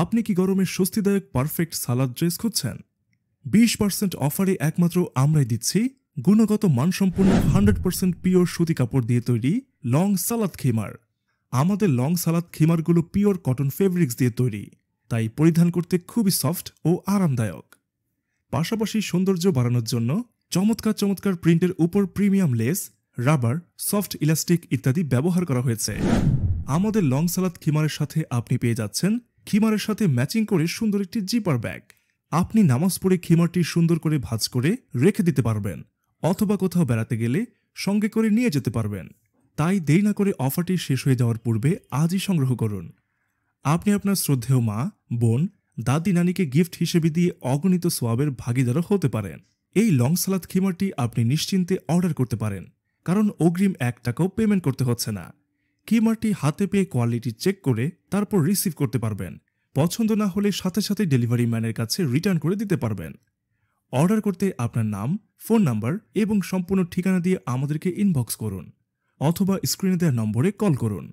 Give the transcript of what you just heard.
আপনি কি গরমে স্বস্তিদায়ক পারফেক্ট সালাদ ড্রেস খুঁজছেন? 20% অফারে একমাত্র আমরাই দিচ্ছি গুণগত মানসম্পন্ন 100% পিওর সুতি কাপড় দিয়ে তৈরি লং সালাদ খিমার। আমাদের লং সালাদ খিমারগুলো পিওর কটন ফেব্রিক্স দিয়ে তৈরি, তাই পরিধান করতে খুবই সফট ও আরামদায়ক। পাশাপাশি সৌন্দর্য বাড়ানোর জন্য চমৎকার চমৎকার প্রিন্টের উপর premium less, rubber, soft elastic ইত্যাদি ব্যবহার করা হয়েছে। আমাদের লং সালাদ খিমারের সাথে আপনি পেয়ে যাচ্ছেন খিমারের সাথে ম্যাচিং করে সুন্দর একটি জিপার ব্যাগ। আপনি নামাজ পড়ে খিমারটি সুন্দর করে ভাঁজ করে রেখে দিতে পারবেন, অথবা কোথাও বেড়াতে গেলে সঙ্গে করে নিয়ে যেতে পারবেন। তাই দেরি না করে অফারটি শেষ হয়ে যাওয়ার পূর্বে আজই সংগ্রহ করুন। আপনি আপনার শ্রদ্ধেয় মা, বোন, দাদি, নানিকে গিফট হিসেবে দিয়ে অগণিত সোয়াবের ভাগিদারও হতে পারেন। এই লং সালাদ খিমারটি আপনি নিশ্চিন্তে অর্ডার করতে পারেন, কারণ অগ্রিম 1 টাকাও পেমেন্ট করতে হচ্ছে না। খিমারটি হাতে পেয়ে কোয়ালিটি চেক করে তারপর রিসিভ করতে পারবেন। পছন্দ না হলে সাথে সাথে ডেলিভারি ম্যানের কাছে রিটার্ন করে দিতে পারবেন। অর্ডার করতে আপনার নাম, ফোন নাম্বার এবং সম্পূর্ণ ঠিকানা দিয়ে আমাদেরকে ইনবক্স করুন, অথবা স্ক্রিনে দেওয়া নম্বরে কল করুন।